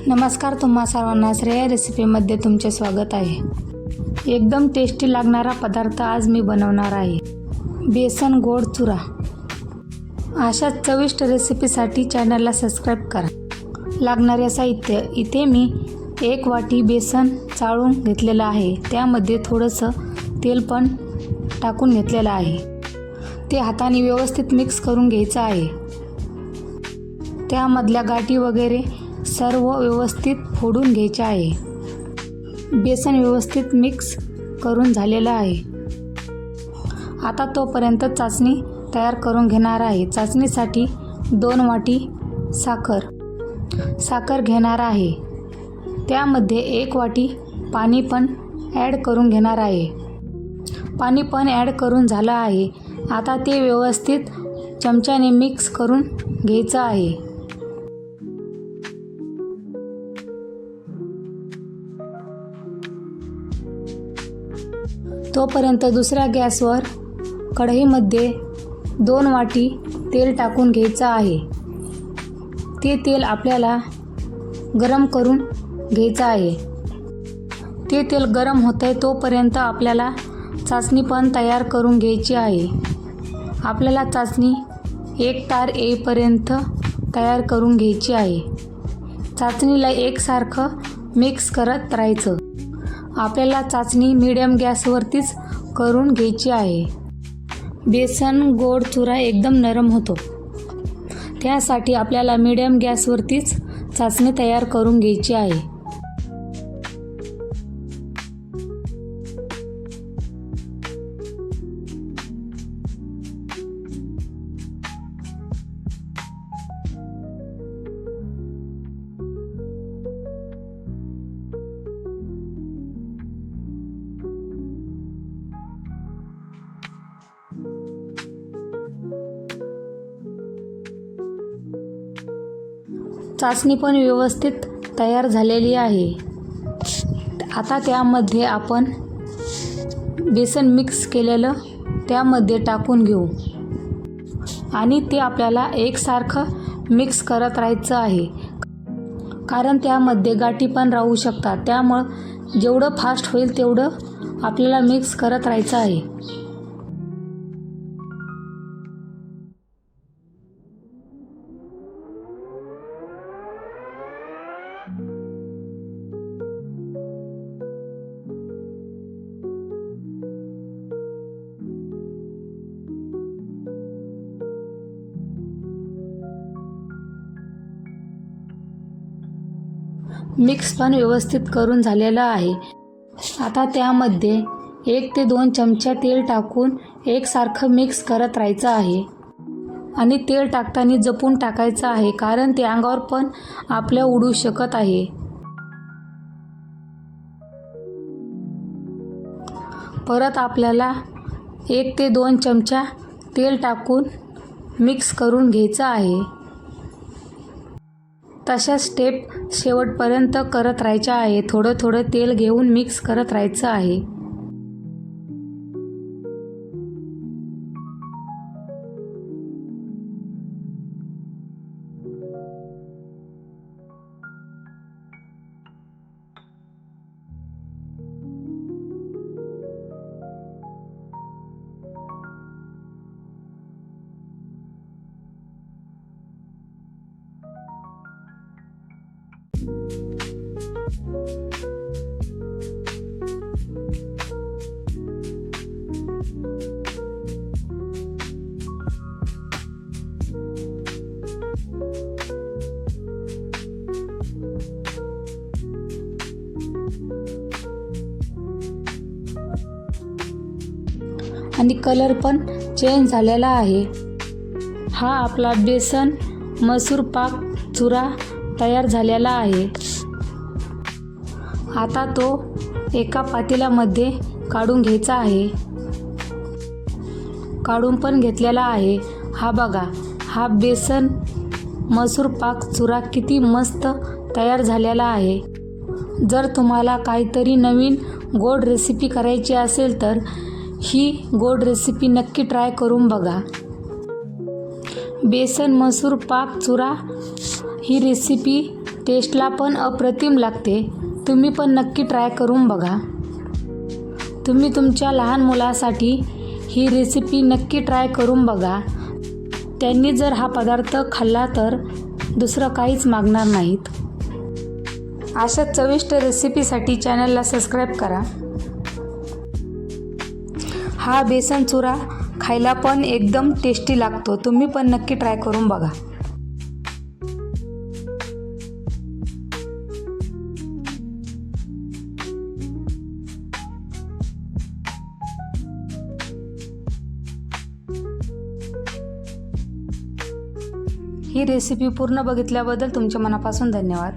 नमस्कार, तुम्हा सर्वांना श्रेया रेसिपीमध्ये तुमचे स्वागत आहे। एकदम टेस्टी लागणारा पदार्थ आज मी बनवणार आहे, बेसन गोड चुरा। अशा चविष्ट रेसिपीसाठी चॅनलला सबस्क्राईब करा। लागणारे साहित्य इथे मी 1 वाटी बेसन चाळून घेतलेलं आहे, त्यामध्ये थोडंसं तेल पण टाकून घेतलेलं आहे। ते हाताने व्यवस्थित मिक्स करून घ्यायचं आहे। त्यामधल्या गाठी वगैरे सर्व व्यवस्थित फोडून घ्यायचे आहे। बेसन व्यवस्थित मिक्स करून झालेलं आहे। आता तोपर्यंत चाचणी तयार करून घेणार आहे। चाचणीसाठी 2 वाटी साखर घेणार आहे। त्यामध्ये 1 वाटी पाणी पण ॲड करून घेणार आहे। पाणी पण ॲड करून झालं आहे। आता ते व्यवस्थित चमच्याने मिक्स करून घ्यायचं आहे। तोपर्यंत दुसऱ्या गॅसवर कढईमध्ये 2 वाटी तेल टाकून घ्यायचं आहे। ते तेल आपल्याला गरम करून घ्यायचं आहे। ते तेल गरम होतंय तोपर्यंत आपल्याला चाचणी पण तयार करून घ्यायची आहे। आपल्याला चाचणी एकतार येईपर्यंत तयार करून घ्यायची आहे। चाचणीला एकसारखं मिक्स करत राहायचं। आपल्याला चाचणी मीडियम गॅसवरतीच करून घ्यायची आहे। बेसन गोड चुरा एकदम नरम होतो, त्यासाठी आपल्याला मीडियम गॅसवरतीच चाचणी तयार करून घ्यायची आहे। चाचणी पण व्यवस्थित तयार झालेली आहे। आता त्यामध्ये आपण बेसन मिक्स केलेलं त्यामध्ये टाकून घेऊ आणि ते आपल्याला एकसारखं मिक्स करत राहायचं आहे, कारण त्यामध्ये गाठी पण राहू शकतात। त्यामुळं जेवढं फास्ट होईल तेवढं आपल्याला मिक्स करत राहायचं आहे। मिक्स पण व्यवस्थित करून झालेलं आहे। आता त्यामध्ये 1 ते 2 चमचा तेल टाकून एकसारखं मिक्स करत राहायचं आहे आणि तेल टाकताना जपून टाकायचं आहे, कारण ते अंगावर पण आपल्या उडू शकत आहे। परत आपल्याला 1 ते 2 चमचा तेल टाकून मिक्स करून घ्यायचं आहे। तशा स्टेप शेवटपर्यंत करत राहायच्या आहे। थोडं थोडं तेल घेऊन मिक्स करत राहायचं आहे। आणि कलर पण चेंज झालेला आहे। हा आपला बेसन मसूर पाक चुरा तयार झालेला आहे। आता तो एका पातेल्यामध्ये काढून घ्यायचा आहे। काढून पण घेतलेला आहे। हा बघा, हा बेसन मसूर पाक चुरा किती मस्त तयार झालेला आहे। जर तुम्हाला काहीतरी नवीन गोड रेसिपी करायची असेल तर ही गोड रेसिपी नक्की ट्राय करून बघा। बेसन मसूर पाक चुरा ही रेसिपी टेस्टला पण अप्रतिम लागते. तुम्ही पण नक्की ट्राय करून बघा. तुम्ही तुमच्या लहान मुलासाठी ही रेसिपी नक्की ट्राय करून बघा. त्यांनी जर हा पदार्थ खाल्ला तर दुसरं काहीच मागणार नाहीत. अशा चविष्ट रेसिपीसाठी चॅनलला सबस्क्राईब करा. हा बेसन चुरा खायला पण एकदम टेस्टी लागतो. तुम्ही पण नक्की ट्राय करून बघा. ही रेसिपी पूर्ण बघितल्याबद्दल तुमच्या मनापासून धन्यवाद.